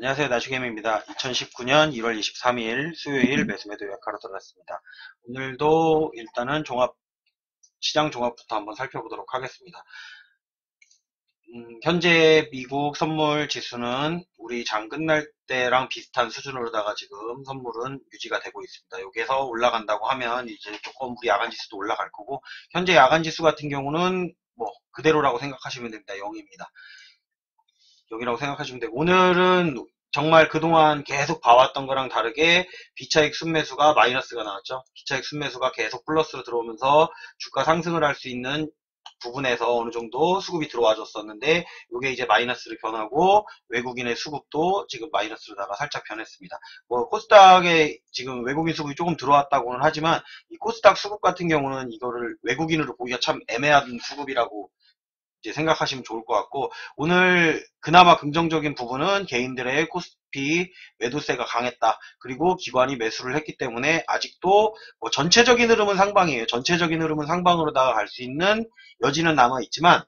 안녕하세요. 나주게임입니다. 2019년 1월 23일 수요일 매수매도 요약하러 들어갔습니다. 오늘도 일단은 시장 종합부터 한번 살펴보도록 하겠습니다. 현재 미국 선물 지수는 우리 장 끝날 때랑 비슷한 수준으로다가 지금 선물은 유지가 되고 있습니다. 여기에서 올라간다고 하면 이제 조금 우리 야간 지수도 올라갈 거고, 현재 야간 지수 같은 경우는 뭐 그대로라고 생각하시면 됩니다. 0입니다. 여기라고 생각하시면 되고, 오늘은 정말 그동안 계속 봐왔던 거랑 다르게 B차익 순매수가 마이너스가 나왔죠. B차익 순매수가 계속 플러스로 들어오면서 주가 상승을 할 수 있는 부분에서 어느 정도 수급이 들어와 줬었는데, 이게 이제 마이너스로 변하고 외국인의 수급도 지금 마이너스로다가 살짝 변했습니다. 뭐 코스닥에 지금 외국인 수급이 조금 들어왔다고는 하지만, 이 코스닥 수급 같은 경우는 이거를 외국인으로 보기가 참 애매한 수급이라고 이제 생각하시면 좋을 것 같고, 오늘 그나마 긍정적인 부분은 개인들의 코스피 매도세가 강했다. 그리고 기관이 매수를 했기 때문에 아직도 뭐 전체적인 흐름은 상방이에요. 전체적인 흐름은 상방으로다가 갈 수 있는 여지는 남아 있지만,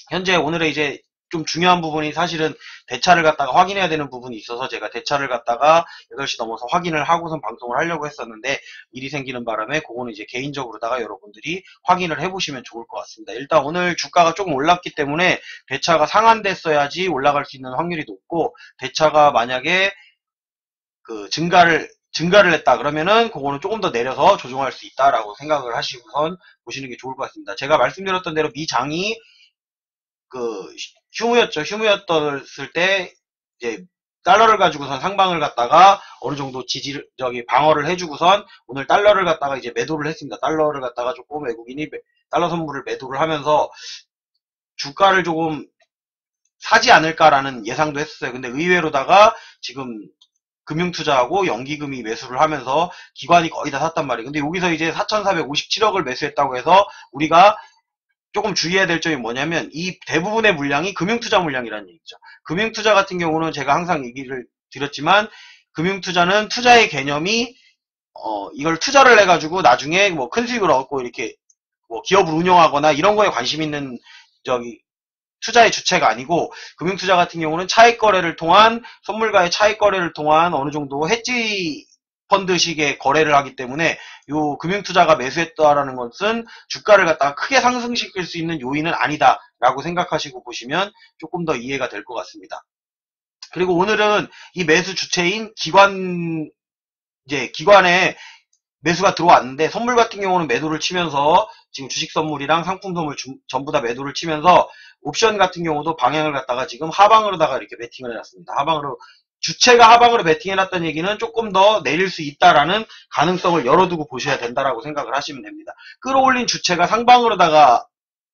현재 오늘의 이제 좀 중요한 부분이 사실은 대차를 갖다가 확인해야 되는 부분이 있어서 제가 대차를 갖다가 8시 넘어서 확인을 하고선 방송을 하려고 했었는데, 일이 생기는 바람에 그거는 이제 개인적으로다가 여러분들이 확인을 해보시면 좋을 것 같습니다. 일단 오늘 주가가 조금 올랐기 때문에 대차가 상한됐어야지 올라갈 수 있는 확률이 높고, 대차가 만약에 그 증가를 했다 그러면은 그거는 조금 더 내려서 조정할 수 있다라고 생각을 하시고선 보시는 게 좋을 것 같습니다. 제가 말씀드렸던 대로 미장이 그 휴무였을 때 이제 달러를 가지고선 상방을 갖다가 어느 정도 방어를 해주고선 오늘 달러를 갖다가 이제 매도를 했습니다. 달러를 갖다가 조금 외국인이 달러 선물을 매도를 하면서 주가를 조금 사지 않을까라는 예상도 했었어요. 근데 의외로다가 지금 금융투자하고 연기금이 매수를 하면서 기관이 거의 다 샀단 말이에요. 근데 여기서 이제 4,457억을 매수했다고 해서 우리가 조금 주의해야 될 점이 뭐냐면, 이 대부분의 물량이 금융투자 물량이라는 얘기죠. 금융투자 같은 경우는 제가 항상 얘기를 드렸지만, 금융투자는 투자의 개념이 이걸 투자를 해가지고 나중에 뭐 큰 수익을 얻고 이렇게 뭐 기업을 운영하거나 이런 거에 관심 있는 투자의 주체가 아니고, 금융투자 같은 경우는 차익 거래를 통한 선물과의 차익 거래를 통한 어느 정도 해지 펀드식의 거래를 하기 때문에, 요 금융투자가 매수했다라는 것은 주가를 갖다가 크게 상승시킬 수 있는 요인은 아니다라고 생각하시고 보시면 조금 더 이해가 될 것 같습니다. 그리고 오늘은 이 매수 주체인 기관에 매수가 들어왔는데, 선물 같은 경우는 매도를 치면서 지금 주식 선물이랑 상품 선물 전부 다 매도를 치면서, 옵션 같은 경우도 방향을 갖다가 지금 하방으로다가 이렇게 베팅을 해놨습니다. 주체가 하방으로 베팅해놨다는 얘기는 조금 더 내릴 수 있다라는 가능성을 열어두고 보셔야 된다라고 생각을 하시면 됩니다. 끌어올린 주체가 상방으로다가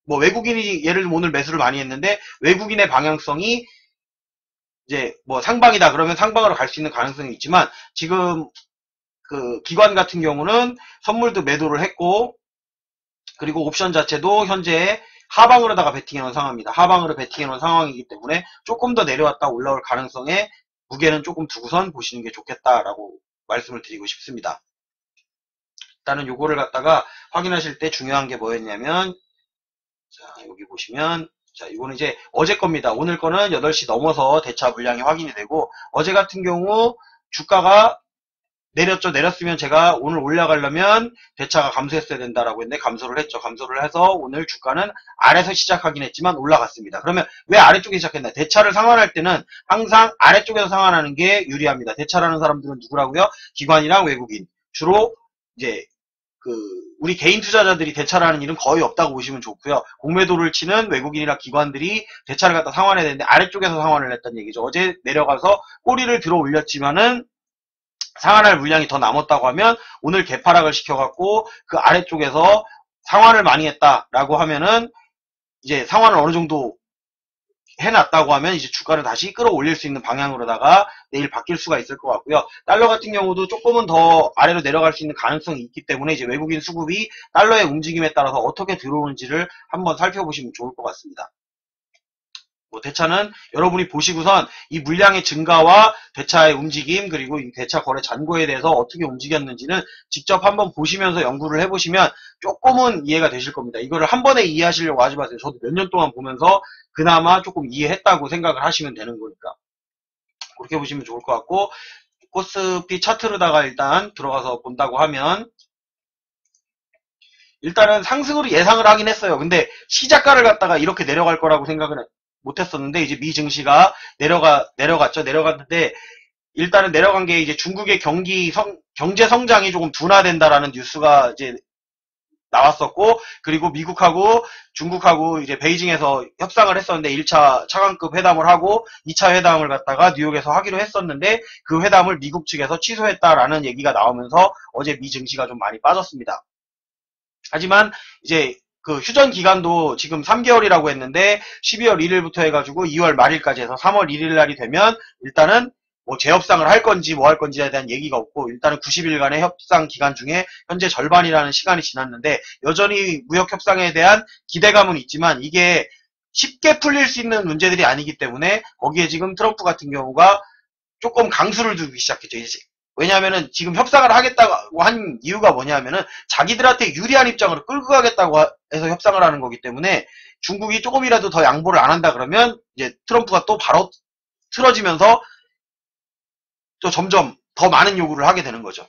뭐 외국인이 예를 들면 오늘 매수를 많이 했는데, 외국인의 방향성이 이제 뭐 상방이다 그러면 상방으로 갈 수 있는 가능성이 있지만, 지금 그 기관 같은 경우는 선물도 매도를 했고, 그리고 옵션 자체도 현재 하방으로다가 베팅해 놓은 상황입니다. 하방으로 베팅해 놓은 상황이기 때문에 조금 더 내려왔다 올라올 가능성에 무게는 조금 두고선 보시는 게 좋겠다라고 말씀을 드리고 싶습니다. 일단은 요거를 갖다가 확인하실 때 중요한 게 뭐였냐면, 자, 여기 보시면, 자, 이거는 이제 어제 겁니다. 오늘 거는 8시 넘어서 대차 물량이 확인이 되고, 어제 같은 경우 주가가 내렸으면 제가 오늘 올라가려면 대차가 감소했어야 된다라고 했는데 감소를 했죠. 감소를 해서 오늘 주가는 아래에서 시작하긴 했지만 올라갔습니다. 그러면 왜 아래쪽에 시작했나? 대차를 상환할 때는 항상 아래쪽에서 상환하는 게 유리합니다. 대차라는 사람들은 누구라고요? 기관이랑 외국인. 주로 이제 우리 개인 투자자들이 대차라는 일은 거의 없다고 보시면 좋고요. 공매도를 치는 외국인이나 기관들이 대차를 갖다 상환해야 되는데 아래쪽에서 상환을 했다는 얘기죠. 어제 내려가서 꼬리를 들어 올렸지만은 상환할 물량이 더 남았다고 하면, 오늘 개파락을 시켜갖고 그 아래쪽에서 상환을 많이 했다라고 하면은, 이제 상환을 어느 정도 해놨다고 하면 이제 주가를 다시 끌어올릴 수 있는 방향으로다가 내일 바뀔 수가 있을 것 같고요. 달러 같은 경우도 조금은 더 아래로 내려갈 수 있는 가능성이 있기 때문에 이제 외국인 수급이 달러의 움직임에 따라서 어떻게 들어오는지를 한번 살펴보시면 좋을 것 같습니다. 뭐 대차는 여러분이 보시고선 이 물량의 증가와 대차의 움직임, 그리고 이 대차 거래 잔고에 대해서 어떻게 움직였는지는 직접 한번 보시면서 연구를 해보시면 조금은 이해가 되실 겁니다. 이거를 한 번에 이해하시려고 하지 마세요. 저도 몇 년 동안 보면서 그나마 조금 이해했다고 생각을 하시면 되는 거니까. 그렇게 보시면 좋을 것 같고, 코스피 차트로다가 일단 들어가서 본다고 하면, 일단은 상승으로 예상을 하긴 했어요. 근데 시작가를 갖다가 이렇게 내려갈 거라고 생각을 못 했었는데, 이제 미 증시가 내려갔죠. 내려갔는데, 일단은 내려간 게 이제 중국의 경제 성장이 조금 둔화된다라는 뉴스가 이제 나왔었고, 그리고 미국하고 중국하고 이제 베이징에서 협상을 했었는데 1차 차관급 회담을 하고 2차 회담을 갖다가 뉴욕에서 하기로 했었는데 그 회담을 미국 측에서 취소했다라는 얘기가 나오면서 어제 미 증시가 좀 많이 빠졌습니다. 하지만 이제 그 휴전 기간도 지금 3개월이라고 했는데 12월 1일부터 해가지고 2월 말일까지 해서 3월 1일 날이 되면 일단은 뭐 재협상을 할 건지 뭐 할 건지에 대한 얘기가 없고, 일단은 90일간의 협상 기간 중에 현재 절반이라는 시간이 지났는데 여전히 무역 협상에 대한 기대감은 있지만 이게 쉽게 풀릴 수 있는 문제들이 아니기 때문에 거기에 지금 트럼프 같은 경우가 조금 강수를 두기 시작했죠. 이제 왜냐하면은 지금 협상을 하겠다고 한 이유가 뭐냐면은 자기들한테 유리한 입장으로 끌고 가겠다고 해서 협상을 하는 거기 때문에, 중국이 조금이라도 더 양보를 안 한다 그러면 이제 트럼프가 또 바로 틀어지면서 또 점점 더 많은 요구를 하게 되는 거죠.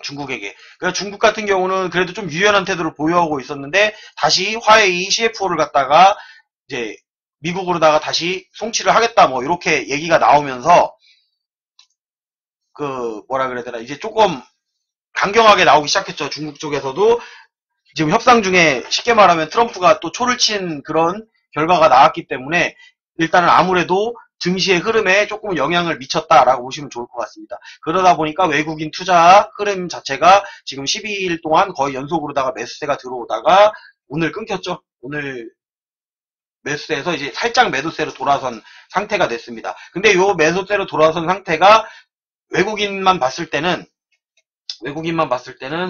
중국에게. 그래서 중국 같은 경우는 그래도 좀 유연한 태도를 보여오고 있었는데 다시 화웨이 CFO를 갖다가 이제 미국으로다가 다시 송치를 하겠다 뭐 이렇게 얘기가 나오면서 그 뭐라 그래야 되나, 이제 조금 강경하게 나오기 시작했죠. 중국 쪽에서도 지금 협상 중에 쉽게 말하면 트럼프가 또 초를 친 그런 결과가 나왔기 때문에 일단은 아무래도 증시의 흐름에 조금 영향을 미쳤다라고 보시면 좋을 것 같습니다. 그러다 보니까 외국인 투자 흐름 자체가 지금 12일 동안 거의 연속으로다가 매수세가 들어오다가 오늘 끊겼죠. 오늘 매수세에서 이제 살짝 매도세로 돌아선 상태가 됐습니다. 근데 요 매도세로 돌아선 상태가 외국인만 봤을 때는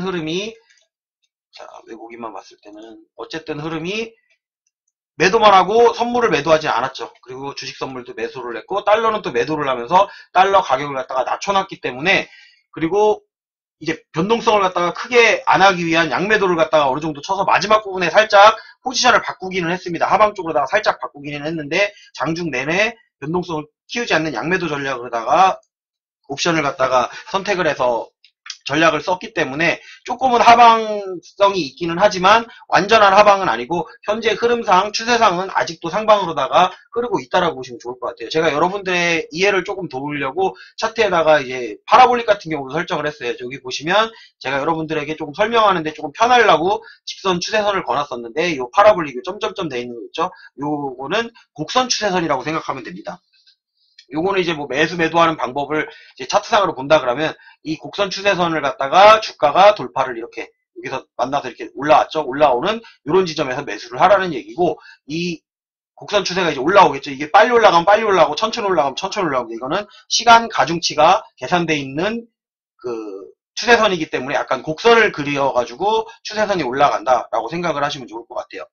흐름이, 자, 외국인만 봤을 때는 어쨌든 흐름이 매도만 하고 선물을 매도하지 않았죠. 그리고 주식 선물도 매수를 했고 달러는 또 매도를 하면서 달러 가격을 갖다가 낮춰놨기 때문에, 그리고 이제 변동성을 갖다가 크게 안 하기 위한 양매도를 갖다가 어느 정도 쳐서 마지막 부분에 살짝 포지션을 바꾸기는 했습니다. 하방 쪽으로다가 살짝 바꾸기는 했는데 장중 내내 변동성을 키우지 않는 양매도 전략으로다가 옵션을 갖다가 선택을 해서 전략을 썼기 때문에 조금은 하방성이 있기는 하지만 완전한 하방은 아니고 현재 흐름상 추세상은 아직도 상방으로다가 흐르고 있다라고 보시면 좋을 것 같아요. 제가 여러분들의 이해를 조금 도우려고 차트에다가 이제 파라볼릭 같은 경우도 설정을 했어요. 여기 보시면 제가 여러분들에게 조금 설명하는데 조금 편하려고 직선 추세선을 걸었었는데 이 파라볼릭이 점점점 돼 있는 거 있죠. 요거는 곡선 추세선이라고 생각하면 됩니다. 요거는 이제 뭐 매도하는 방법을 이제 차트상으로 본다 그러면 이 곡선 추세선을 갖다가 주가가 돌파를 이렇게 여기서 만나서 이렇게 올라왔죠. 올라오는 요런 지점에서 매수를 하라는 얘기고, 이 곡선 추세가 이제 올라오겠죠. 이게 빨리 올라가면 빨리 올라가고 천천히 올라가면 천천히 올라가고, 이거는 시간 가중치가 계산되어 있는 그 추세선이기 때문에 약간 곡선을 그려가지고 추세선이 올라간다라고 생각을 하시면 좋을 것 같아요.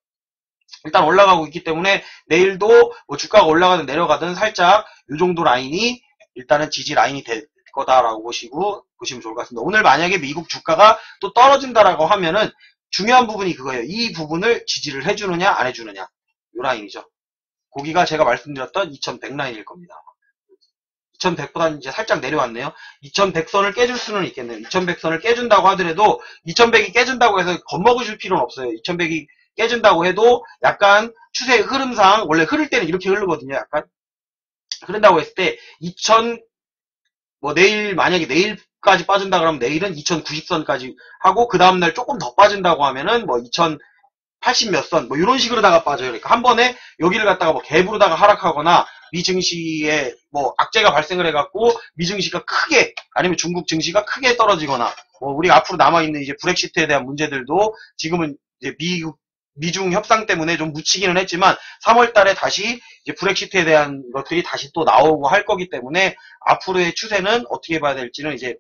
일단 올라가고 있기 때문에 내일도 뭐 주가가 올라가든 내려가든 살짝 이 정도 라인이 일단은 지지 라인이 될 거다라고 보시면 좋을 것 같습니다. 오늘 만약에 미국 주가가 또 떨어진다라고 하면은 중요한 부분이 그거예요. 이 부분을 지지를 해주느냐 안 해주느냐, 이 라인이죠. 거기가 제가 말씀드렸던 2100 라인일 겁니다. 2100보다는 이제 살짝 내려왔네요. 2100선을 깨줄 수는 있겠네요. 2100선을 깨준다고 하더라도 2100이 깨준다고 해서 겁먹으실 필요는 없어요. 2100이 깨진다고 해도 약간 추세 흐름상 원래 흐를 때는 이렇게 흐르거든요. 약간 흐른다고 했을 때 뭐 내일 만약에 내일까지 빠진다 그러면 내일은 2090선까지 하고 그 다음날 조금 더 빠진다고 하면은 뭐 2080 몇 선 뭐 이런 식으로다가 빠져요. 그러니까 한 번에 여기를 갖다가 뭐 갭으로다가 하락하거나 미증시에 뭐 악재가 발생을 해갖고 미증시가 크게, 아니면 중국 증시가 크게 떨어지거나 뭐 우리가 앞으로 남아있는 이제 브렉시트에 대한 문제들도 지금은 이제 미중 협상 때문에 좀 묻히기는 했지만 3월 달에 다시 이제 브렉시트에 대한 것들이 다시 또 나오고 할 거기 때문에 앞으로의 추세는 어떻게 봐야 될지는 이제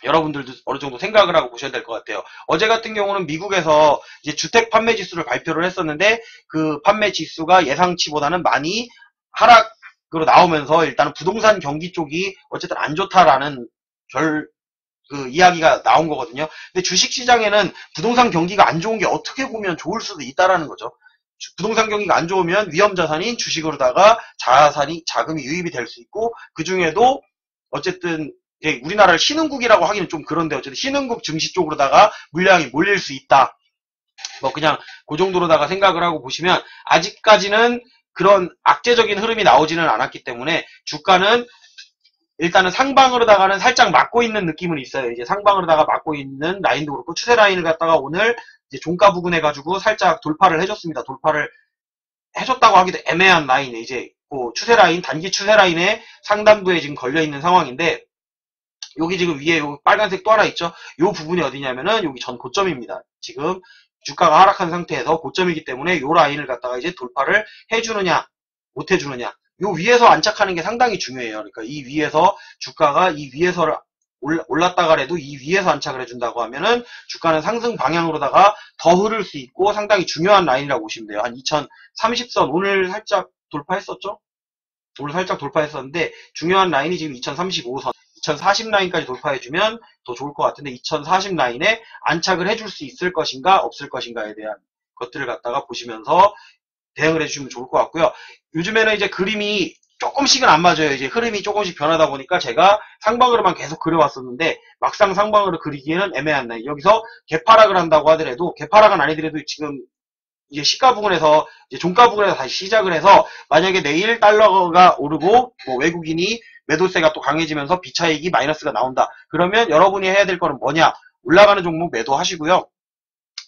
여러분들도 어느 정도 생각을 하고 보셔야 될 것 같아요. 어제 같은 경우는 미국에서 이제 주택 판매 지수를 발표를 했었는데 그 판매 지수가 예상치보다는 많이 하락으로 나오면서 일단은 부동산 경기 쪽이 어쨌든 안 좋다라는 그 이야기가 나온 거거든요. 근데 주식시장에는 부동산 경기가 안 좋은 게 어떻게 보면 좋을 수도 있다라는 거죠. 부동산 경기가 안 좋으면 위험 자산인 주식으로다가 자금이 유입이 될 수 있고, 그 중에도 어쨌든 우리나라를 신흥국이라고 하기는 좀 그런데 어쨌든 신흥국 증시 쪽으로다가 물량이 몰릴 수 있다. 뭐 그냥 그 정도로다가 생각을 하고 보시면, 아직까지는 그런 악재적인 흐름이 나오지는 않았기 때문에 주가는 일단은 상방으로다가는 살짝 막고 있는 느낌은 있어요. 이제 상방으로다가 막고 있는 라인도 그렇고, 추세 라인을 갖다가 오늘 이제 종가 부근 해가지고 살짝 돌파를 해줬습니다. 돌파를 해줬다고 하기도 애매한 라인에 이제 그 추세 라인, 단기 추세 라인의 상단부에 지금 걸려 있는 상황인데, 여기 지금 위에 요 빨간색 또 하나 있죠? 요 부분이 어디냐면은 여기 전 고점입니다. 지금 주가가 하락한 상태에서 고점이기 때문에 요 라인을 갖다가 이제 돌파를 해주느냐, 못 해주느냐. 요 위에서 안착하는 게 상당히 중요해요. 그러니까 이 위에서 주가가 이 위에서 올랐다가라도 이 위에서 안착을 해준다고 하면은 주가는 상승 방향으로다가 더 흐를 수 있고 상당히 중요한 라인이라고 보시면 돼요. 한 2030선 오늘 살짝 돌파했었죠? 오늘 살짝 돌파했었는데 중요한 라인이 지금 2035선, 2040 라인까지 돌파해주면 더 좋을 것 같은데 2040 라인에 안착을 해줄 수 있을 것인가 없을 것인가에 대한 것들을 갖다가 보시면서 대응을 해주시면 좋을 것 같고요. 요즘에는 이제 그림이 조금씩은 안 맞아요. 이제 흐름이 조금씩 변하다 보니까 제가 상방으로만 계속 그려왔었는데 막상 상방으로 그리기에는 애매한 라인. 여기서 개파락을 한다고 하더라도, 개파락은 아니더라도 지금 이제 시가 부근에서 이제 종가 부근에서 다시 시작을 해서 만약에 내일 달러가 오르고 뭐 외국인이 매도세가 또 강해지면서 비차익이 마이너스가 나온다. 그러면 여러분이 해야 될 거는 뭐냐? 올라가는 종목 매도하시고요.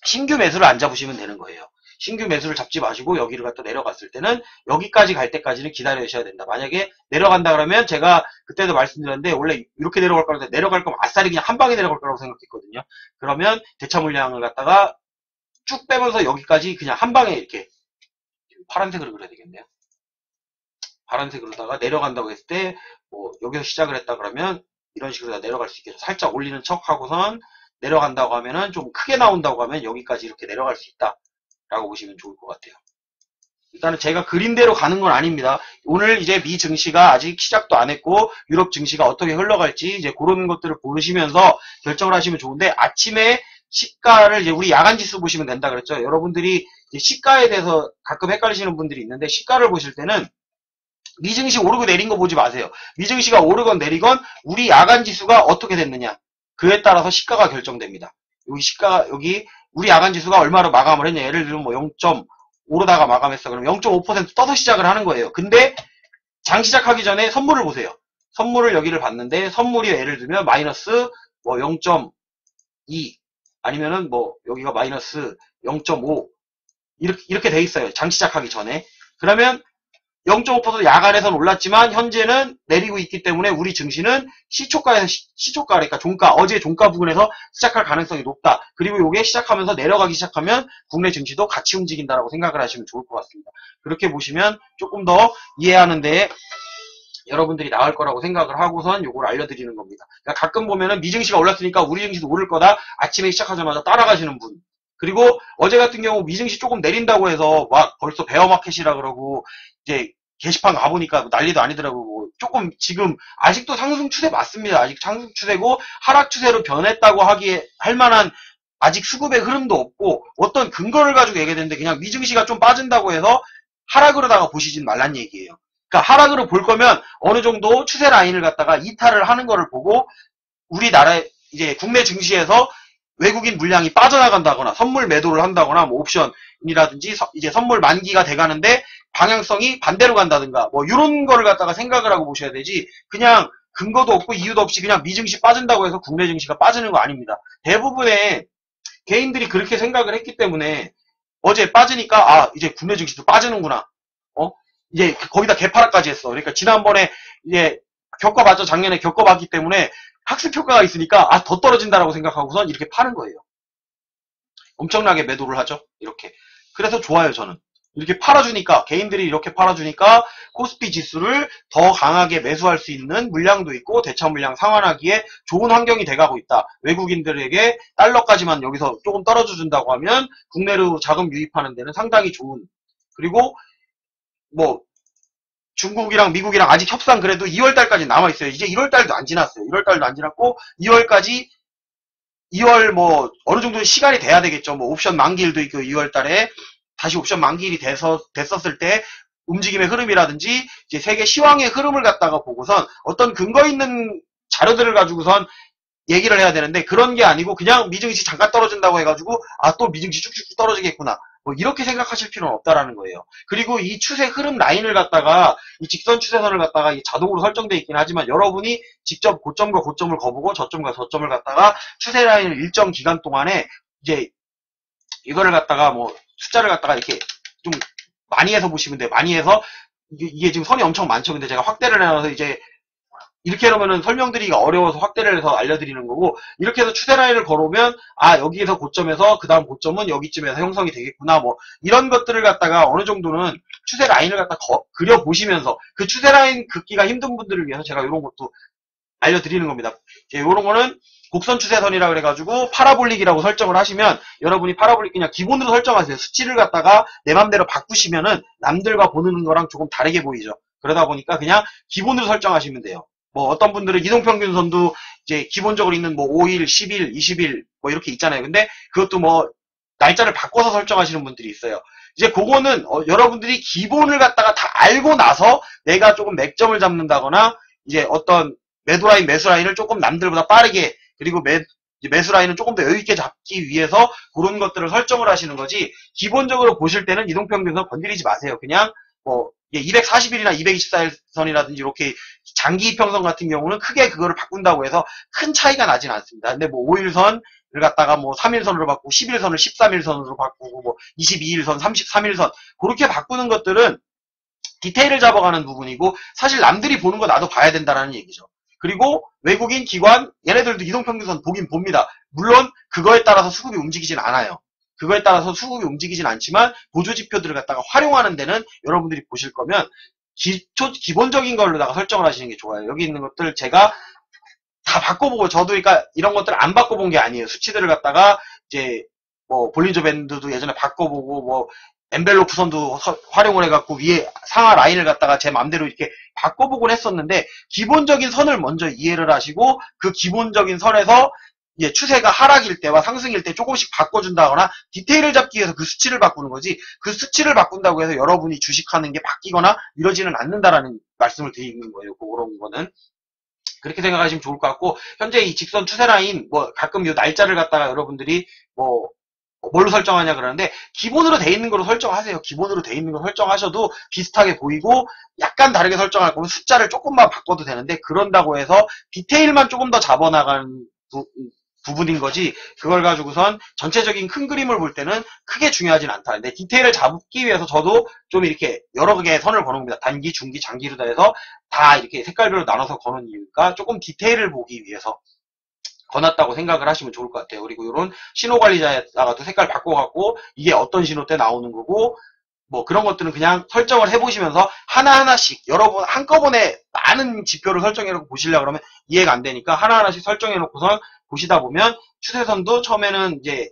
신규 매수를 안 잡으시면 되는 거예요. 신규 매수를 잡지 마시고 여기를 갖다 내려갔을 때는 여기까지 갈 때까지는 기다려주셔야 된다. 만약에 내려간다 그러면 제가 그때도 말씀드렸는데 원래 이렇게 내려갈 거라고 내려갈 거면 아싸리 그냥 한 방에 내려갈 거라고 생각했거든요. 그러면 대차 물량을 갖다가 쭉 빼면서 여기까지 그냥 한 방에 이렇게 파란색으로 그려야 되겠네요. 파란색으로다가 내려간다고 했을 때 뭐 여기서 시작을 했다 그러면 이런 식으로 내려갈 수 있겠죠. 살짝 올리는 척 하고선 내려간다고 하면은 좀 크게 나온다고 하면 여기까지 이렇게 내려갈 수 있다 라고 보시면 좋을 것 같아요. 일단은 제가 그린 대로 가는 건 아닙니다. 오늘 이제 미 증시가 아직 시작도 안 했고 유럽 증시가 어떻게 흘러갈지 이제 그런 것들을 보시면서 결정을 하시면 좋은데, 아침에 시가를 이제 우리 야간 지수 보시면 된다 그랬죠. 여러분들이 이제 시가에 대해서 가끔 헷갈리시는 분들이 있는데, 시가를 보실 때는 미증시 오르고 내린 거 보지 마세요. 미증시가 오르건 내리건 우리 야간 지수가 어떻게 됐느냐, 그에 따라서 시가가 결정됩니다. 여기 시가가 여기 우리 야간 지수가 얼마로 마감을 했냐. 예를 들면 뭐 0.5로다가 마감했어. 그럼 0.5% 떠서 시작을 하는 거예요. 근데 장 시작하기 전에 선물을 보세요. 선물을 여기를 봤는데 선물이 예를 들면 마이너스 뭐 0.2 아니면은 뭐 여기가 마이너스 0.5 이렇게 돼 있어요. 장 시작하기 전에. 그러면 0.5% 야간에선 올랐지만 현재는 내리고 있기 때문에 우리 증시는 시초가에서 시초가, 그러니까 종가, 어제 종가 부근에서 시작할 가능성이 높다. 그리고 이게 시작하면서 내려가기 시작하면 국내 증시도 같이 움직인다라고 생각을 하시면 좋을 것 같습니다. 그렇게 보시면 조금 더 이해하는 데 여러분들이 나을 거라고 생각을 하고선 요걸 알려드리는 겁니다. 그러니까 가끔 보면은 미증시가 올랐으니까 우리 증시도 오를 거다. 아침에 시작하자마자 따라가시는 분. 그리고 어제 같은 경우 미증시 조금 내린다고 해서 막 벌써 베어마켓이라 그러고 이제 게시판 가보니까 난리도 아니더라고. 조금 지금 아직도 상승 추세 맞습니다. 아직 상승 추세고 하락 추세로 변했다고 하기에 할 만한 아직 수급의 흐름도 없고 어떤 근거를 가지고 얘기했는데, 그냥 미증시가 좀 빠진다고 해서 하락으로다가 보시진 말란 얘기예요. 그러니까 하락으로 볼 거면 어느 정도 추세 라인을 갖다가 이탈을 하는 거를 보고 우리나라 이제 국내 증시에서 외국인 물량이 빠져나간다거나 선물 매도를 한다거나 뭐 옵션이라든지 이제 선물 만기가 돼가는데 방향성이 반대로 간다든가 뭐 이런 거를 갖다가 생각을 하고 보셔야 되지, 그냥 근거도 없고 이유도 없이 그냥 미증시 빠진다고 해서 국내 증시가 빠지는 거 아닙니다. 대부분의 개인들이 그렇게 생각을 했기 때문에 어제 빠지니까 아 이제 국내 증시도 빠지는구나, 이제 거기다 개파락까지 했어. 그러니까 지난번에 이제 겪어봤죠. 작년에 겪어봤기 때문에 학습 효과가 있으니까 아 더 떨어진다라고 생각하고선 이렇게 파는 거예요. 엄청나게 매도를 하죠. 이렇게. 그래서 좋아요. 저는 이렇게 팔아주니까, 개인들이 이렇게 팔아주니까 코스피 지수를 더 강하게 매수할 수 있는 물량도 있고 대차 물량 상환하기에 좋은 환경이 돼가고 있다. 외국인들에게 달러까지만 여기서 조금 떨어져준다고 하면 국내로 자금 유입하는 데는 상당히 좋은, 그리고 뭐 중국이랑 미국이랑 아직 협상 그래도 2월달까지 남아있어요. 이제 1월달도 안 지났어요. 1월달도 안 지났고 2월까지 2월 뭐 어느 정도 시간이 돼야 되겠죠. 뭐 옵션 만기일도 있고 2월달에 다시 옵션 만기일이 됐었을 때 움직임의 흐름이라든지 이제 세계 시황의 흐름을 갖다가 보고선 어떤 근거 있는 자료들을 가지고선 얘기를 해야 되는데 그런 게 아니고 그냥 미증시 잠깐 떨어진다고 해가지고 아 또 미증시 쭉쭉 떨어지겠구나 뭐 이렇게 생각하실 필요는 없다라는 거예요. 그리고 이 추세 흐름 라인을 갖다가 이 직선 추세선을 갖다가 자동으로 설정되어 있긴 하지만 여러분이 직접 고점과 고점을 거보고 저점과 저점을 갖다가 추세 라인을 일정 기간 동안에 이제 이거를 갖다가 뭐 숫자를 갖다가 이렇게 좀 많이 해서 보시면 돼요. 많이 해서 이게 지금 선이 엄청 많죠. 근데 제가 확대를 해놔서 이제 이렇게 하면은 설명드리기가 어려워서 확대를 해서 알려드리는 거고 이렇게 해서 추세 라인을 걸어오면 아 여기에서 고점에서 그 다음 고점은 여기쯤에서 형성이 되겠구나 뭐 이런 것들을 갖다가 어느 정도는 추세 라인을 갖다 그려보시면서 그 추세 라인 긋기가 힘든 분들을 위해서 제가 이런 것도 알려드리는 겁니다. 이런 거는 곡선 추세선이라 그래가지고 파라볼릭이라고 설정을 하시면 여러분이 파라볼릭 그냥 기본으로 설정하세요. 수치를 갖다가 내 맘대로 바꾸시면은 남들과 보는 거랑 조금 다르게 보이죠. 그러다 보니까 그냥 기본으로 설정하시면 돼요. 뭐 어떤 분들은 이동평균선도 이제 기본적으로 있는 뭐 5일, 10일, 20일 뭐 이렇게 있잖아요. 근데 그것도 뭐 날짜를 바꿔서 설정하시는 분들이 있어요. 이제 그거는 여러분들이 기본을 갖다가 다 알고 나서 내가 조금 맥점을 잡는다거나 이제 어떤 매도라인, 매수라인을 조금 남들보다 빠르게 그리고 매수라인은 조금 더 여유있게 잡기 위해서 그런 것들을 설정을 하시는 거지 기본적으로 보실 때는 이동평균선 건드리지 마세요. 그냥 뭐 240일이나 224일선이라든지 이렇게 장기 이평선 같은 경우는 크게 그거를 바꾼다고 해서 큰 차이가 나진 않습니다. 근데 뭐 5일선을 갖다가 뭐 3일선으로 바꾸고 11선을 13일선으로 바꾸고 뭐 22일선, 33일선 그렇게 바꾸는 것들은 디테일을 잡아가는 부분이고 사실 남들이 보는 거 나도 봐야 된다라는 얘기죠. 그리고 외국인 기관 얘네들도 이동평균선 보긴 봅니다. 물론 그거에 따라서 수급이 움직이진 않아요. 그거에 따라서 수급이 움직이진 않지만 보조지표들을 갖다가 활용하는 데는 여러분들이 보실 거면 기본적인 걸로다가 설정을 하시는 게 좋아요. 여기 있는 것들 제가 다 바꿔보고 저도 그러니까 이런 것들 안 바꿔본 게 아니에요. 수치들을 갖다가 이제 뭐 볼린저 밴드도 예전에 바꿔보고 뭐 엔벨로프 선도 활용을 해갖고 위에 상하 라인을 갖다가 제 맘대로 이렇게 바꿔보곤 했었는데 기본적인 선을 먼저 이해를 하시고 그 기본적인 선에서 이제 추세가 하락일 때와 상승일 때 조금씩 바꿔준다거나 디테일을 잡기 위해서 그 수치를 바꾸는 거지 그 수치를 바꾼다고 해서 여러분이 주식하는 게 바뀌거나 이러지는 않는다라는 말씀을 드리는 거예요. 그런 거는. 그렇게 생각하시면 좋을 것 같고 현재 이 직선 추세 라인 뭐 가끔 이 날짜를 갖다가 여러분들이 뭐 뭘로 설정하냐 그러는데 기본으로 돼 있는 거로 설정하세요. 기본으로 돼 있는 거 설정하셔도 비슷하게 보이고 약간 다르게 설정할 거면 숫자를 조금만 바꿔도 되는데 그런다고 해서 디테일만 조금 더 잡아나가는 부분인 거지 그걸 가지고선 전체적인 큰 그림을 볼 때는 크게 중요하진 않다. 근데 디테일을 잡기 위해서 저도 좀 이렇게 여러 개의 선을 거는 겁니다. 단기, 중기, 장기로 다 해서 다 이렇게 색깔별로 나눠서 거는 이유가 조금 디테일을 보기 위해서 거놨다고 생각을 하시면 좋을 것 같아요. 그리고 이런 신호관리자에다가도 색깔 바꿔갖고 이게 어떤 신호 때 나오는 거고 뭐 그런 것들은 그냥 설정을 해보시면서 하나하나씩 여러분 한꺼번에 많은 지표를 설정해놓고 보시려고 그러면 이해가 안 되니까 하나하나씩 설정해놓고서 보시다 보면 추세선도 처음에는 이제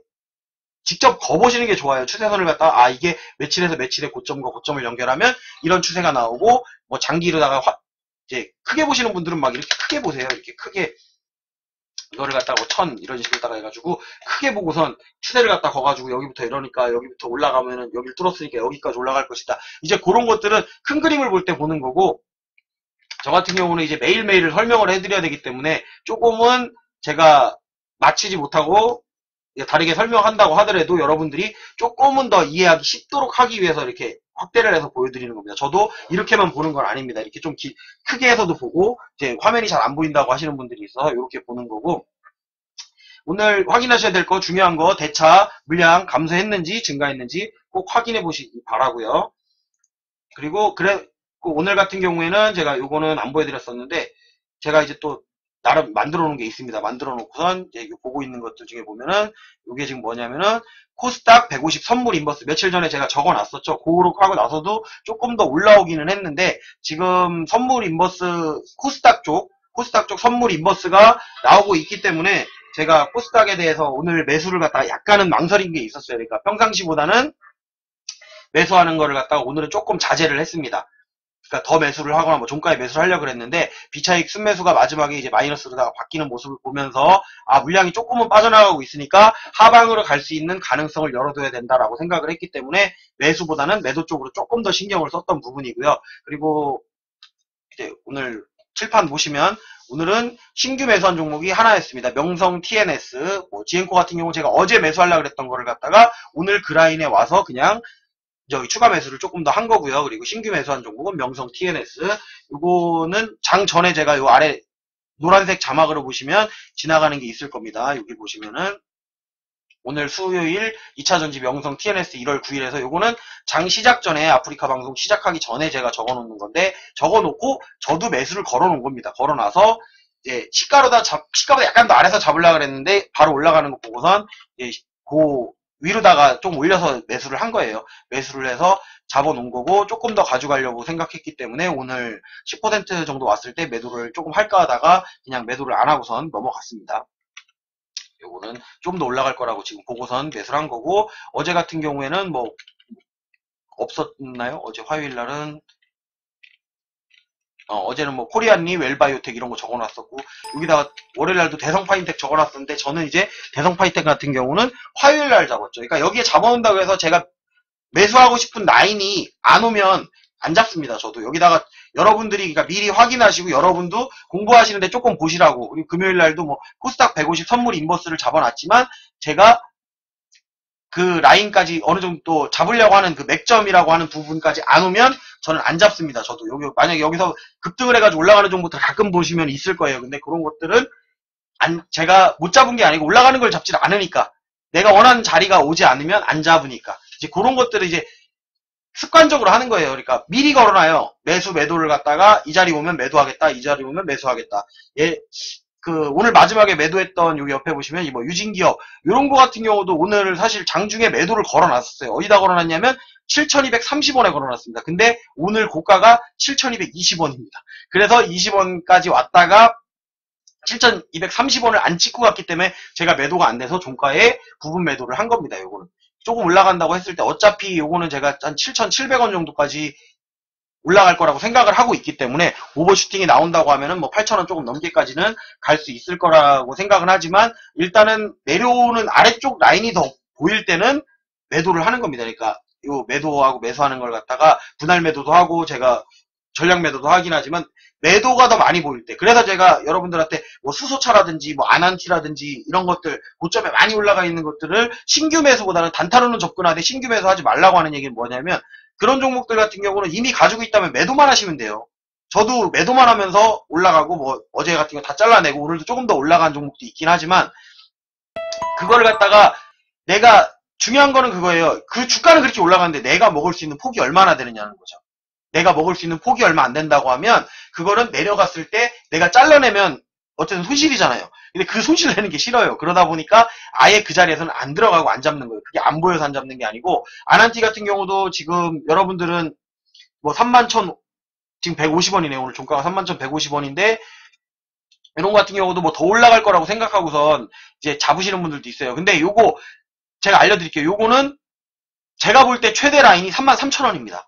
직접 거보시는 게 좋아요. 추세선을 갖다가 아 이게 며칠에서 며칠의 고점과 고점을 연결하면 이런 추세가 나오고 뭐 장기로다가 이제 크게 보시는 분들은 막 이렇게 크게 보세요. 이렇게 크게 이거를 갖다가 1000 이런 식으로다가 해가지고 크게 보고선 추세를 갖다 거가지고 여기부터 이러니까 여기부터 올라가면은 여기를 뚫었으니까 여기까지 올라갈 것이다. 이제 그런 것들은 큰 그림을 볼 때 보는 거고 저 같은 경우는 이제 매일매일 설명을 해드려야 되기 때문에 조금은 제가 맞추지 못하고 다르게 설명한다고 하더라도 여러분들이 조금은 더 이해하기 쉽도록 하기 위해서 이렇게 확대를 해서 보여드리는 겁니다. 저도 이렇게만 보는 건 아닙니다. 이렇게 좀 크게 해서도 보고 이제 화면이 잘 안 보인다고 하시는 분들이 있어서 이렇게 보는 거고 오늘 확인하셔야 될 거 중요한 거 대차 물량 감소했는지 증가했는지 꼭 확인해 보시기 바라고요. 그리고 오늘 같은 경우에는 제가 요거는 안 보여드렸었는데 제가 이제 또 나름 만들어 놓은 게 있습니다. 만들어 놓고선 이제 보고 있는 것들 중에 보면은 이게 지금 뭐냐면은 코스닥 150 선물 인버스 며칠 전에 제가 적어 놨었죠. 그거로 하고 나서도 조금 더 올라오기는 했는데 지금 선물 인버스 코스닥 쪽 선물 인버스가 나오고 있기 때문에 제가 코스닥에 대해서 오늘 매수를 갖다가 약간은 망설인 게 있었어요. 그러니까 평상시보다는 매수하는 거를 갖다가 오늘은 조금 자제를 했습니다. 그러니까 더 매수를 하거나 뭐 종가에 매수를 하려고 그랬는데 비차익 순매수가 마지막에 이제 마이너스로다가 바뀌는 모습을 보면서 아 물량이 조금은 빠져나가고 있으니까 하방으로 갈 수 있는 가능성을 열어둬야 된다라고 생각을 했기 때문에 매수보다는 매도 쪽으로 조금 더 신경을 썼던 부분이고요. 그리고 이제 오늘 칠판 보시면 오늘은 신규 매수한 종목이 하나였습니다. 명성 TNS, 뭐 지엔코 같은 경우 제가 어제 매수하려고 그랬던 거를 갖다가 오늘 그 라인에 와서 그냥 저기 추가 매수를 조금 더 한 거고요. 그리고 신규 매수한 종목은 명성 TNS. 요거는 장 전에 제가 요 아래 노란색 자막으로 보시면 지나가는 게 있을 겁니다. 여기 보시면은 오늘 수요일 2차 전지 명성 TNS 1월 9일에서 요거는 장 시작 전에 아프리카 방송 시작하기 전에 제가 적어 놓는 건데 적어 놓고 저도 매수를 걸어 놓은 겁니다. 걸어 놔서 이제 시가보다 약간 더 아래서 잡으려고 그랬는데 바로 올라가는 거 보고선 이제 그 위로다가 좀 올려서 매수를 한 거예요. 매수를 해서 잡아놓은 거고 조금 더 가져가려고 생각했기 때문에 오늘 10% 정도 왔을 때 매도를 조금 할까 하다가 그냥 매도를 안 하고선 넘어갔습니다. 요거는 좀 더 올라갈 거라고 지금 보고선 매수를 한 거고 어제 같은 경우에는 뭐 없었나요? 어제 화요일 날은 어제는 뭐 코리안리, 웰바이오텍 이런 거 적어놨었고 여기다가 월요일날도 대성파인텍 적어놨었는데 저는 이제 대성파인텍 같은 경우는 화요일날 잡았죠. 그러니까 여기에 잡아온다고 해서 제가 매수하고 싶은 라인이 안 오면 안 잡습니다. 저도 여기다가 여러분들이 그러니까 미리 확인하시고 여러분도 공부하시는데 조금 보시라고. 그리고 금요일날도 뭐 코스닥 150 선물 인버스를 잡아놨지만 제가 그 라인까지 어느 정도 잡으려고 하는 그 맥점이라고 하는 부분까지 안 오면 저는 안 잡습니다. 저도 여기 만약에 여기서 급등을 해가지고 올라가는 종목들 가끔 보시면 있을 거예요. 근데 그런 것들은 제가 못 잡은 게 아니고 올라가는 걸 잡지 않으니까 내가 원하는 자리가 오지 않으면 안 잡으니까 이제 그런 것들을 이제 습관적으로 하는 거예요. 그러니까 미리 걸어놔요. 매도를 갖다가 이 자리 오면 매도하겠다. 이 자리 오면 매수하겠다. 오늘 마지막에 매도했던 여기 옆에 보시면 뭐 유진기업 이런 거 같은 경우도 오늘 사실 장중에 매도를 걸어놨었어요. 어디다 걸어놨냐면 7,230원에 걸어놨습니다. 근데 오늘 고가가 7,220원입니다. 그래서 20원까지 왔다가 7,230원을 안 찍고 갔기 때문에 제가 매도가 안 돼서 종가에 부분 매도를 한 겁니다. 요거는 조금 올라간다고 했을 때 어차피 요거는 제가 한 7,700원 정도까지 올라갈 거라고 생각을 하고 있기 때문에 오버슈팅이 나온다고 하면은 뭐 8,000원 조금 넘게까지는 갈 수 있을 거라고 생각은 하지만 일단은 내려오는 아래쪽 라인이 더 보일 때는 매도를 하는 겁니다. 그러니까 요 매도하고 매수하는 걸 갖다가 분할 매도도 하고 제가 전략 매도도 하긴 하지만 매도가 더 많이 보일 때 그래서 제가 여러분들한테 뭐 수소차라든지 뭐 아난티라든지 이런 것들 고점에 많이 올라가 있는 것들을 신규 매수보다는 단타로는 접근하되 신규 매수하지 말라고 하는 얘기는 뭐냐면 그런 종목들 같은 경우는 이미 가지고 있다면 매도만 하시면 돼요. 저도 매도만 하면서 올라가고 뭐 어제 같은 경우 다 잘라내고 오늘도 조금 더 올라간 종목도 있긴 하지만 그거를 갖다가 내가 중요한 거는 그거예요. 그 주가는 그렇게 올라가는데 내가 먹을 수 있는 폭이 얼마나 되느냐는 거죠. 내가 먹을 수 있는 폭이 얼마 안 된다고 하면 그거는 내려갔을 때 내가 잘라내면 어쨌든 손실이잖아요. 근데 그 손실 내는 게 싫어요. 그러다 보니까 아예 그 자리에서는 안 들어가고 안 잡는 거예요. 그게 안 보여서 안 잡는 게 아니고 아난티 같은 경우도 지금 여러분들은 뭐 31,000 지금 150원이네요. 오늘 종가가 31,150원인데 이런 거 같은 경우도 뭐 더 올라갈 거라고 생각하고선 이제 잡으시는 분들도 있어요. 근데 요거 제가 알려드릴게요. 요거는 제가 볼 때 최대 라인이 33,000원입니다.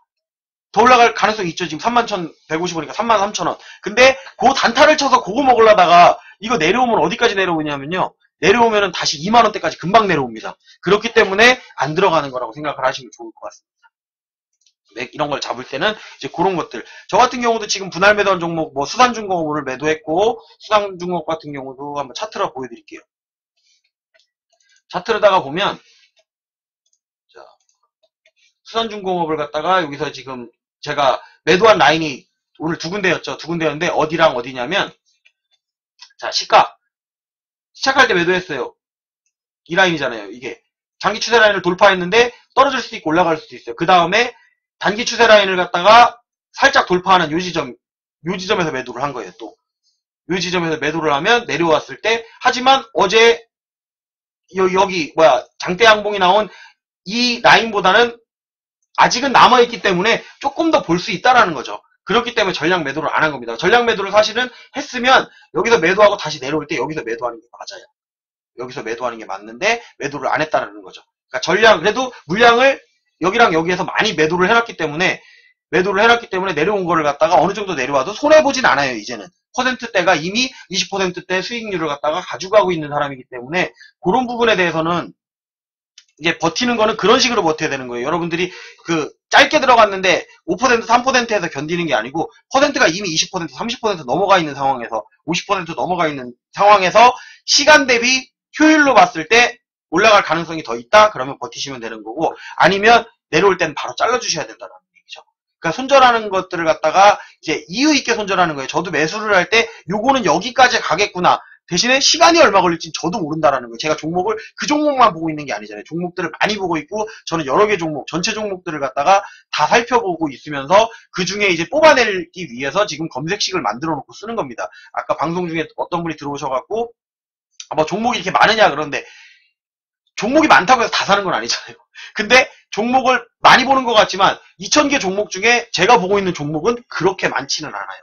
더 올라갈 가능성이 있죠. 지금 31,150원이니까 33,000원. 근데 그 단타를 쳐서 그거 먹으려다가 이거 내려오면 어디까지 내려오냐면요. 내려오면은 다시 2만원대까지 금방 내려옵니다. 그렇기 때문에 안 들어가는 거라고 생각을 하시면 좋을 것 같습니다. 이런 걸 잡을 때는 이제 그런 것들. 저 같은 경우도 지금 분할 매도한 종목 뭐 수산중공업 오늘 매도했고 수산중공업 같은 경우도 한번 차트로 보여드릴게요. 차트로다가 보면 자, 수산중공업을 갖다가 여기서 지금 제가 매도한 라인이 오늘 두 군데였죠. 두 군데였는데 어디랑 어디냐면 자 시가 시작할 때 매도했어요. 이 라인이잖아요. 이게 장기 추세 라인을 돌파했는데 떨어질 수도 있고 올라갈 수도 있어요. 그 다음에 단기 추세 라인을 갖다가 살짝 돌파하는 요 지점에서 매도를 한 거예요. 또 요 지점에서 매도를 하면 내려왔을 때 하지만 어제 여기 장대 양봉이 나온 이 라인보다는 아직은 남아있기 때문에 조금 더 볼 수 있다라는 거죠. 그렇기 때문에 전략 매도를 안 한 겁니다. 전략 매도를 사실은 했으면 여기서 매도하고 다시 내려올 때 여기서 매도하는 게 맞아요. 여기서 매도하는 게 맞는데 매도를 안 했다라는 거죠. 그러니까 그래도 물량을 여기랑 여기에서 많이 매도를 해놨기 때문에 매도를 해놨기 때문에 내려온 거를 갖다가 어느 정도 내려와도 손해보진 않아요, 이제는. 퍼센트대가 이미 20%대 수익률을 갖다가 가져가고 있는 사람이기 때문에 그런 부분에 대해서는 이제 버티는 거는 그런 식으로 버텨야 되는 거예요. 여러분들이 그 짧게 들어갔는데 5%, 3%에서 견디는 게 아니고 퍼센트가 이미 20%, 30% 넘어가 있는 상황에서 50% 넘어가 있는 상황에서 시간 대비 효율로 봤을 때 올라갈 가능성이 더 있다? 그러면 버티시면 되는 거고 아니면 내려올 때는 바로 잘라주셔야 된다는 얘기죠. 그러니까 손절하는 것들을 갖다가 이제 이유 있게 손절하는 거예요. 저도 매수를 할 때 요거는 여기까지 가겠구나. 대신에 시간이 얼마 걸릴지 저도 모른다라는 거예요. 제가 종목을 그 종목만 보고 있는 게 아니잖아요. 종목들을 많이 보고 있고 저는 여러 개 종목, 전체 종목들을 갖다가 다 살펴보고 있으면서 그 중에 이제 뽑아내기 위해서 지금 검색식을 만들어 놓고 쓰는 겁니다. 아까 방송 중에 어떤 분이 들어오셔갖고 뭐 종목이 이렇게 많으냐 그러는데 종목이 많다고 해서 다 사는 건 아니잖아요. 근데 종목을 많이 보는 것 같지만 2000개 종목 중에 제가 보고 있는 종목은 그렇게 많지는 않아요.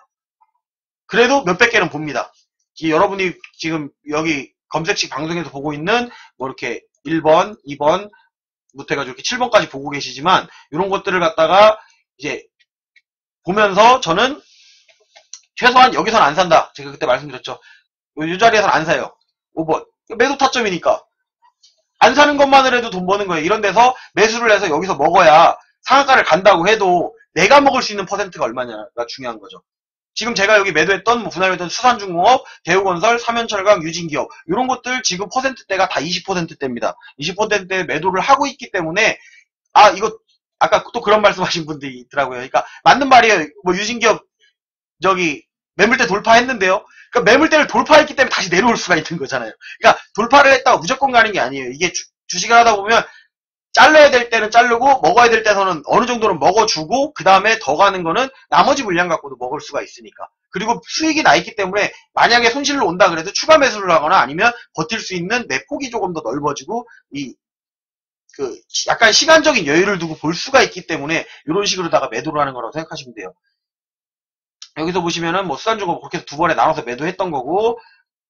그래도 몇백 개는 봅니다. 여러분이 지금 여기 검색식 방송에서 보고 있는 뭐 이렇게 1번, 2번 부터 해가지고 이렇게 7번까지 보고 계시지만 이런 것들을 갖다가 이제 보면서 저는 최소한 여기서는 안 산다. 제가 그때 말씀드렸죠. 이 자리에서는 안 사요. 5번. 매도 타점이니까. 안 사는 것만을 해도 돈 버는 거예요. 이런 데서 매수를 해서 여기서 먹어야 상한가를 간다고 해도 내가 먹을 수 있는 퍼센트가 얼마냐가 중요한 거죠. 지금 제가 여기 매도했던 뭐 분할매도는 수산중공업, 대우건설, 삼연철강, 유진기업 이런 것들 지금 퍼센트대가 다 20%대입니다. 20%대 매도를 하고 있기 때문에 이거 아까 또 그런 말씀하신 분들이 있더라고요. 그러니까 맞는 말이에요. 뭐 유진기업 저기 매물대 돌파했는데요. 그러니까 매물대를 돌파했기 때문에 다시 내려올 수가 있는 거잖아요. 그러니까 돌파를 했다고 무조건 가는 게 아니에요. 이게 주식을 하다 보면 잘라야 될 때는 자르고 먹어야 될 때서는 어느 정도는 먹어주고 그 다음에 더 가는 거는 나머지 물량 갖고도 먹을 수가 있으니까. 그리고 수익이 나 있기 때문에 만약에 손실로 온다 그래도 추가 매수를 하거나 아니면 버틸 수 있는 내 폭이 조금 더 넓어지고 약간 시간적인 여유를 두고 볼 수가 있기 때문에 이런 식으로다가 매도를 하는 거라고 생각하시면 돼요. 여기서 보시면은 뭐 수산중공업 그렇게 해서 두 번에 나눠서 매도했던 거고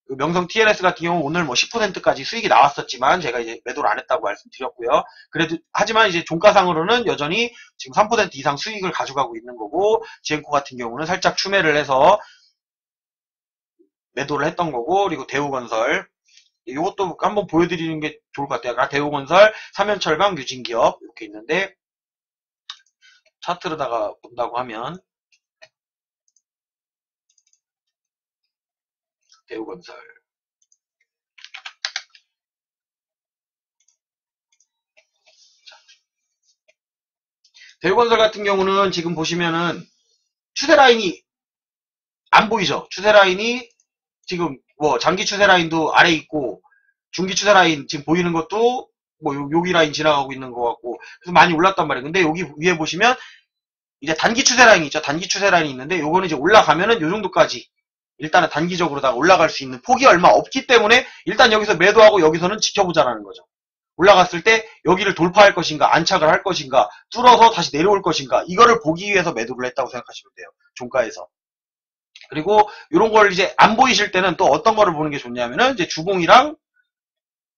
그 명성 TNS 같은 경우 오늘 뭐 10%까지 수익이 나왔었지만 제가 이제 매도를 안 했다고 말씀드렸고요. 그래도 하지만 이제 종가상으로는 여전히 지금 3% 이상 수익을 가져가고 있는 거고 지엔코 같은 경우는 살짝 추매를 해서 매도를 했던 거고 그리고 대우건설 이것도 한번 보여드리는 게 좋을 것 같아요. 대우건설, 삼연철강, 유진기업 이렇게 있는데 차트로다가 본다고 하면 대우건설 대우건설 같은 경우는 지금 보시면은 추세 라인이 안 보이죠? 추세 라인이 지금 뭐 장기 추세 라인도 아래 있고 중기 추세 라인 지금 보이는 것도 뭐 여기 라인 지나가고 있는 것 같고 그래서 많이 올랐단 말이에요. 근데 여기 위에 보시면 이제 단기 추세 라인이 있죠. 단기 추세 라인이 있는데 요거는 이제 올라가면은 요 정도까지 일단은 단기적으로다가 올라갈 수 있는 폭이 얼마 없기 때문에 일단 여기서 매도하고 여기서는 지켜보자라는 거죠. 올라갔을 때 여기를 돌파할 것인가 안착을 할 것인가 뚫어서 다시 내려올 것인가 이거를 보기 위해서 매도를 했다고 생각하시면 돼요. 종가에서. 그리고 이런 걸 이제 안 보이실 때는 또 어떤 거를 보는 게 좋냐면은 이제 주봉이랑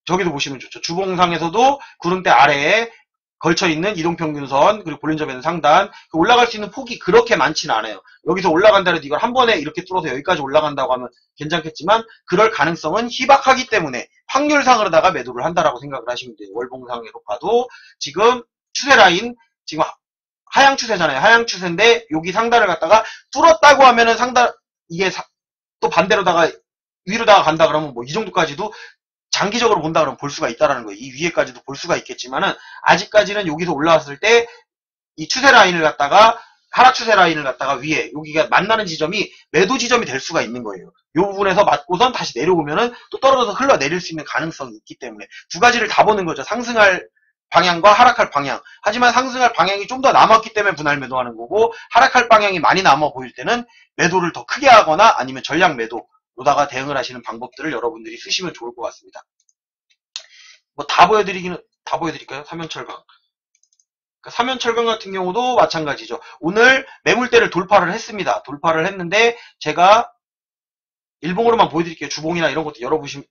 저기도 보시면 좋죠. 주봉상에서도 구름대 아래에 걸쳐있는 이동평균선 그리고 볼린저 밴드 상단 올라갈 수 있는 폭이 그렇게 많지는 않아요. 여기서 올라간다 해도 이걸 한 번에 이렇게 뚫어서 여기까지 올라간다고 하면 괜찮겠지만 그럴 가능성은 희박하기 때문에 확률상으로다가 매도를 한다라고 생각을 하시면 돼요. 월봉상으로 봐도 지금 추세 라인 지금 하향 추세잖아요. 하향 추세인데 여기 상단을 갖다가 뚫었다고 하면은 상단 이게 또 반대로다가 위로다가 간다 그러면 뭐 이 정도까지도 장기적으로 본다 그러면 볼 수가 있다라는 거예요. 이 위에까지도 볼 수가 있겠지만은 아직까지는 여기서 올라왔을 때 이 추세 라인을 갖다가 하락 추세 라인을 갖다가 위에 여기가 만나는 지점이 매도 지점이 될 수가 있는 거예요. 이 부분에서 맞고선 다시 내려오면은 또 떨어져서 흘러내릴 수 있는 가능성이 있기 때문에 두 가지를 다 보는 거죠. 상승할 방향과 하락할 방향. 하지만 상승할 방향이 좀 더 남았기 때문에 분할 매도하는 거고 하락할 방향이 많이 남아 보일 때는 매도를 더 크게 하거나 아니면 전량 매도로다가 대응을 하시는 방법들을 여러분들이 쓰시면 좋을 것 같습니다. 뭐 다 보여드릴까요? 삼연철강. 그러니까 삼연철강 같은 경우도 마찬가지죠. 오늘 매물대를 돌파를 했습니다. 돌파를 했는데 제가 일봉으로만 보여드릴게요. 주봉이나 이런 것도 여러분이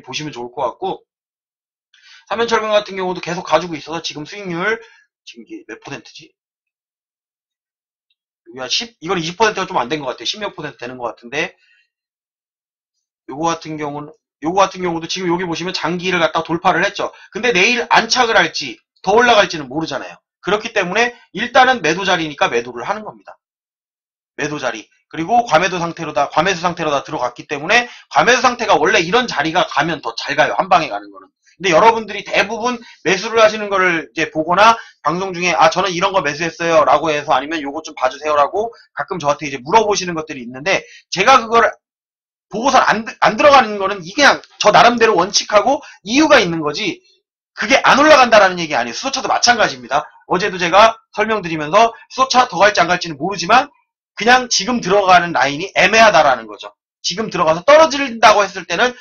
보시면 좋을 것 같고 삼연철강 같은 경우도 계속 가지고 있어서 지금 수익률 지금 이게 몇 %지? 야, 10, 이건 20%가 좀 안 된 것 같아요. 10몇 % 되는 것 같은데, 요거 같은 경우도 지금 여기 보시면 장기를 갖다 돌파를 했죠. 근데 내일 안착을 할지, 더 올라갈지는 모르잖아요. 그렇기 때문에 일단은 매도 자리니까 매도를 하는 겁니다. 매도 자리. 그리고 과매수 상태로 다 들어갔기 때문에 과매수 상태가 원래 이런 자리가 가면 더 잘 가요. 한 방에 가는 거는. 근데 여러분들이 대부분 매수를 하시는 거를 이제 보거나 방송 중에 저는 이런 거 매수했어요 라고 해서 아니면 요거 좀 봐주세요 라고 가끔 저한테 이제 물어보시는 것들이 있는데 제가 그걸 보고서 안 들어가는 거는 이게 그냥 저 나름대로 원칙하고 이유가 있는 거지 그게 안 올라간다라는 얘기 아니에요. 수소차도 마찬가지입니다. 어제도 제가 설명드리면서 수소차 더 갈지 안 갈지는 모르지만 그냥 지금 들어가는 라인이 애매하다라는 거죠. 지금 들어가서 떨어진다고 했을 때는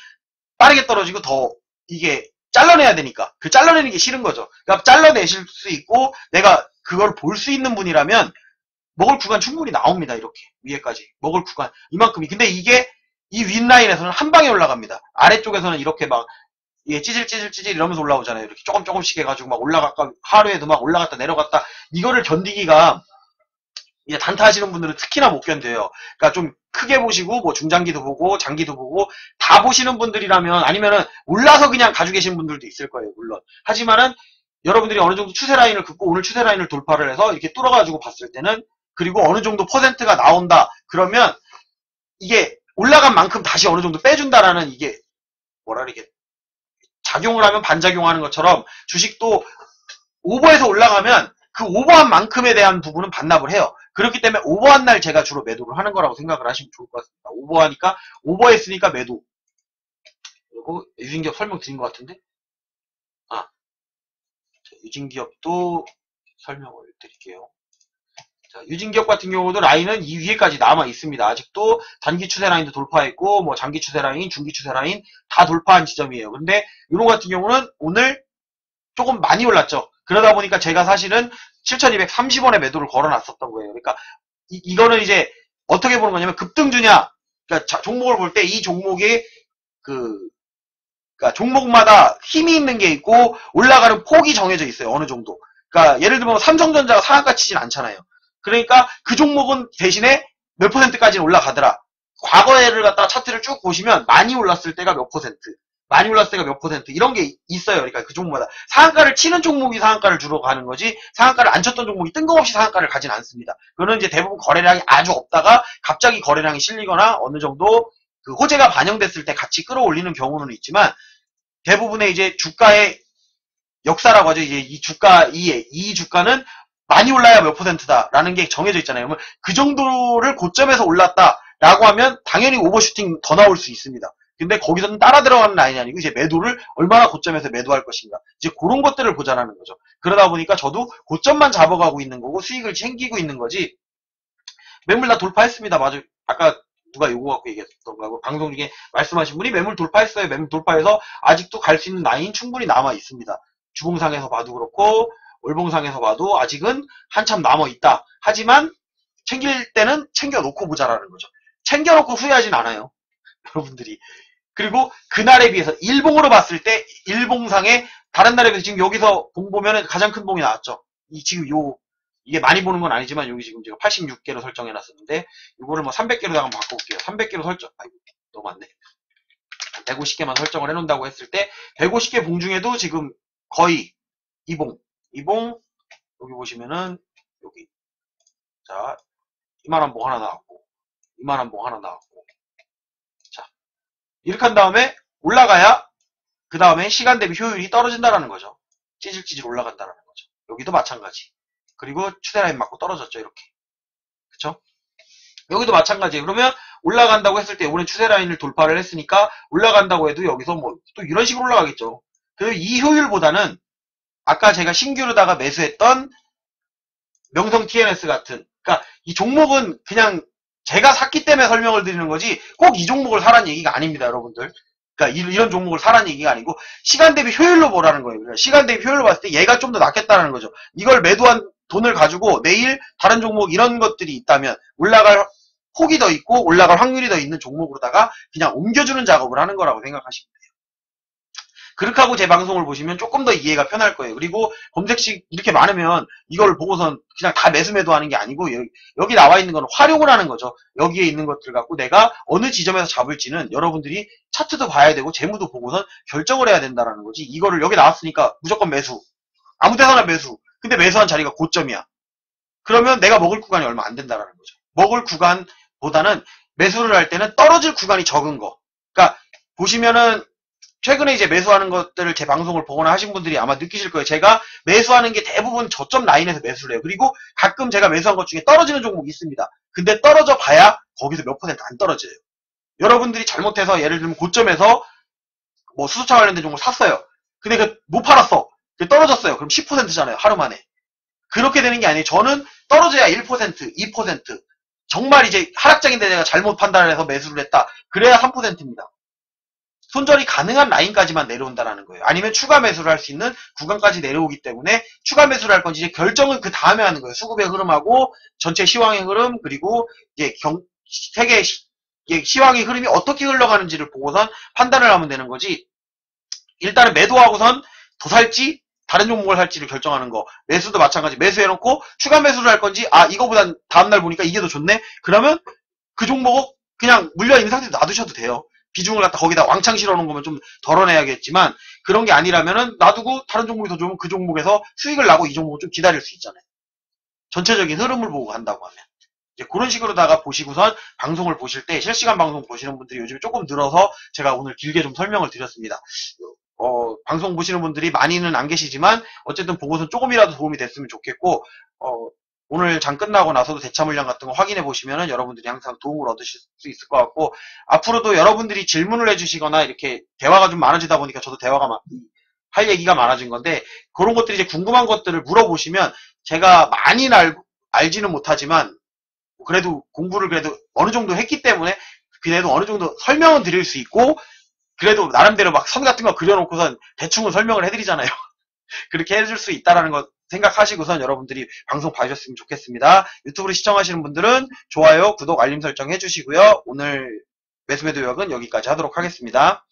빠르게 떨어지고 더 이게 잘라내야 되니까 그 잘라내는 게 싫은 거죠. 그러니까 잘라내실 수 있고 내가 그걸 볼 수 있는 분이라면 먹을 구간 충분히 나옵니다. 이렇게 위에까지 먹을 구간 이만큼이. 근데 이게 이 윗라인에서는 한 방에 올라갑니다. 아래쪽에서는 이렇게 막 찌질 이러면서 올라오잖아요. 이렇게 조금씩 해가지고 막 올라갔다 하루에도 막 올라갔다 내려갔다 이거를 견디기가 이제 단타 하시는 분들은 특히나 못 견뎌요. 그러니까 좀 크게 보시고 뭐 중장기도 보고 장기도 보고 다 보시는 분들이라면 아니면은 올라서 그냥 가지고 계신 분들도 있을 거예요. 물론. 하지만은 여러분들이 어느 정도 추세 라인을 긋고 오늘 추세 라인을 돌파를 해서 이렇게 뚫어가지고 봤을 때는 그리고 어느 정도 퍼센트가 나온다. 그러면 이게 올라간 만큼 다시 어느 정도 빼준다라는 이게 뭐라 이게 작용을 하면 반작용하는 것처럼 주식도 오버해서 올라가면 그 오버한 만큼에 대한 부분은 반납을 해요. 그렇기 때문에 오버한 날 제가 주로 매도를 하는 거라고 생각을 하시면 좋을 것 같습니다. 오버하니까 오버했으니까 매도. 그리고 유진기업 설명드린 것 같은데 유진기업도 설명을 드릴게요. 자, 유진기업 같은 경우도 라인은 이 위에까지 남아 있습니다. 아직도 단기 추세 라인도 돌파했고 뭐 장기 추세 라인, 중기 추세 라인 다 돌파한 지점이에요. 근데 이런 같은 경우는 오늘 조금 많이 올랐죠. 그러다 보니까 제가 사실은 7,230원에 매도를 걸어놨었던 거예요. 그러니까 이거는 이제 어떻게 보는 거냐면 급등주냐, 그러니까 종목을 볼 때 이 종목이 그러니까 종목마다 힘이 있는 게 있고 올라가는 폭이 정해져 있어요. 어느 정도. 그러니까 예를 들면 삼성전자가 상한가 치진 않잖아요. 그러니까 그 종목은 대신에 몇 %까지는 올라가더라. 과거에를 갖다가 차트를 쭉 보시면 많이 올랐을 때가 몇 %, 많이 올랐을 때가 몇 %, 이런 게 있어요. 그러니까 그 종목마다. 상한가를 치는 종목이 상한가를 주로 가는 거지, 상한가를 안 쳤던 종목이 뜬금없이 상한가를 가진 않습니다. 그거는 이제 대부분 거래량이 아주 없다가 갑자기 거래량이 실리거나 어느 정도 그 호재가 반영됐을 때 같이 끌어올리는 경우는 있지만, 대부분의 이제 주가의 역사라고 하죠. 이제 이 주가는 많이 올라야 몇 %다라는 게 정해져 있잖아요. 그러면 그 정도를 고점에서 올랐다라고 하면 당연히 오버슈팅 더 나올 수 있습니다. 근데 거기서는 따라 들어가는 라인이 아니고 이제 매도를 얼마나 고점에서 매도할 것인가, 이제 그런 것들을 보자라는 거죠. 그러다 보니까 저도 고점만 잡아가고 있는 거고 수익을 챙기고 있는 거지. 매물 다 돌파했습니다. 맞아요. 아까 누가 요거 갖고 얘기했던가 하고 방송 중에 말씀하신 분이 매물 돌파했어요. 매물 돌파해서 아직도 갈 수 있는 라인 충분히 남아 있습니다. 주봉상에서 봐도 그렇고 월봉상에서 봐도 아직은 한참 남아 있다. 하지만 챙길 때는 챙겨놓고 보자라는 거죠. 챙겨놓고 후회하진 않아요. 여러분들이. 그리고 그날에 비해서 일봉으로 봤을 때 일봉상에 다른 날에 비해서 지금 여기서 봉 보면은 가장 큰 봉이 나왔죠. 지금 이게 많이 보는 건 아니지만 여기 지금 제가 86개로 설정해 놨었는데 이거를 뭐 300개로 한번 바꿔볼게요. 300개로 설정. 아이고 너무 많네. 150개만 설정을 해놓는다고 했을 때 150개 봉 중에도 지금 거의 이봉 여기 보시면은 여기 자 이만한 봉 하나 나왔고 이만한 봉 하나 나왔고 자 이렇게 한 다음에 올라가야 그 다음에 시간 대비 효율이 떨어진다라는 거죠. 찌질찌질 올라간다라는 거죠. 여기도 마찬가지. 그리고 추세라인 맞고 떨어졌죠. 이렇게. 그쵸? 여기도 마찬가지예요. 그러면 올라간다고 했을 때 이번에 추세라인을 돌파를 했으니까 올라간다고 해도 여기서 뭐 또 이런 식으로 올라가겠죠. 그리고 이 효율보다는 아까 제가 신규로다가 매수했던 명성 TNS 같은, 그러니까 이 종목은 그냥 제가 샀기 때문에 설명을 드리는 거지 꼭 이 종목을 사라는 얘기가 아닙니다. 여러분들. 그러니까 이런 종목을 사라는 얘기가 아니고 시간 대비 효율로 보라는 거예요. 그러니까 시간 대비 효율로 봤을 때 얘가 좀 더 낫겠다는 거죠. 이걸 매도한 돈을 가지고 내일 다른 종목 이런 것들이 있다면 올라갈 폭이 더 있고 올라갈 확률이 더 있는 종목으로다가 그냥 옮겨주는 작업을 하는 거라고 생각하시면 돼요. 그렇게 하고 제 방송을 보시면 조금 더 이해가 편할 거예요. 그리고 검색식 이렇게 많으면 이걸 보고선 그냥 다 매수 하는 게 아니고 여기 나와 있는 건 활용을 하는 거죠. 여기에 있는 것들 갖고 내가 어느 지점에서 잡을지는 여러분들이 차트도 봐야 되고 재무도 보고선 결정을 해야 된다라는 거지. 이거를 여기 나왔으니까 무조건 매수. 아무 데서나 매수. 근데 매수한 자리가 고점이야. 그러면 내가 먹을 구간이 얼마 안 된다라는 거죠. 먹을 구간보다는 매수를 할 때는 떨어질 구간이 적은 거. 그러니까 보시면은 최근에 이제 매수하는 것들을 제 방송을 보거나 하신 분들이 아마 느끼실 거예요. 제가 매수하는 게 대부분 저점 라인에서 매수를 해요. 그리고 가끔 제가 매수한 것 중에 떨어지는 종목이 있습니다. 근데 떨어져 봐야 거기서 몇 퍼센트 안 떨어져요. 여러분들이 잘못해서 예를 들면 고점에서 뭐 수소차 관련된 종목을 샀어요. 근데 못 팔았어. 떨어졌어요. 그럼 10%잖아요. 하루 만에. 그렇게 되는 게 아니에요. 저는 떨어져야 1%, 2%. 정말 이제 하락장인데 내가 잘못 판단을 해서 매수를 했다. 그래야 3%입니다. 손절이 가능한 라인까지만 내려온다는 거예요. 아니면 추가 매수를 할 수 있는 구간까지 내려오기 때문에 추가 매수를 할 건지 이제 결정은 그 다음에 하는 거예요. 수급의 흐름하고 전체 시황의 흐름 그리고 이제 세계 시황의 흐름이 어떻게 흘러가는지를 보고선 판단을 하면 되는 거지. 일단은 매도하고선 더 살지 다른 종목을 할지를 결정하는 거. 매수도 마찬가지. 매수해놓고 추가 매수를 할 건지 이거보단 다음날 보니까 이게 더 좋네. 그러면 그 종목을 그냥 물려있는 상태에서 놔두셔도 돼요. 비중을 갖다 거기다 왕창 실어놓은 거면 좀 덜어내야겠지만 그런 게 아니라면은 놔두고 다른 종목이 더 좋으면 그 종목에서 수익을 나고 이 종목을 좀 기다릴 수 있잖아요. 전체적인 흐름을 보고 간다고 하면. 이제 그런 식으로다가 보시고선 방송을 보실 때 실시간 방송 보시는 분들이 요즘에 조금 늘어서 제가 오늘 길게 좀 설명을 드렸습니다. 방송 보시는 분들이 많이는 안 계시지만 어쨌든 보고선 조금이라도 도움이 됐으면 좋겠고 오늘 장 끝나고 나서도 대차 물량 같은 거 확인해 보시면은 여러분들이 항상 도움을 얻으실 수 있을 것 같고 앞으로도 여러분들이 질문을 해주시거나 이렇게 대화가 좀 많아지다 보니까 저도 대화가 할 얘기가 많아진 건데 그런 것들이 이제 궁금한 것들을 물어보시면 제가 많이 알지는 못하지만 그래도 공부를 그래도 어느 정도 했기 때문에 그래도 어느 정도 설명은 드릴 수 있고 그래도 나름대로 막 선 같은 거 그려놓고선 대충은 설명을 해드리잖아요. 그렇게 해줄 수 있다라는 거 생각하시고선 여러분들이 방송 봐주셨으면 좋겠습니다. 유튜브로 시청하시는 분들은 좋아요, 구독, 알림 설정 해주시고요. 오늘 매수매도 요약은 여기까지 하도록 하겠습니다.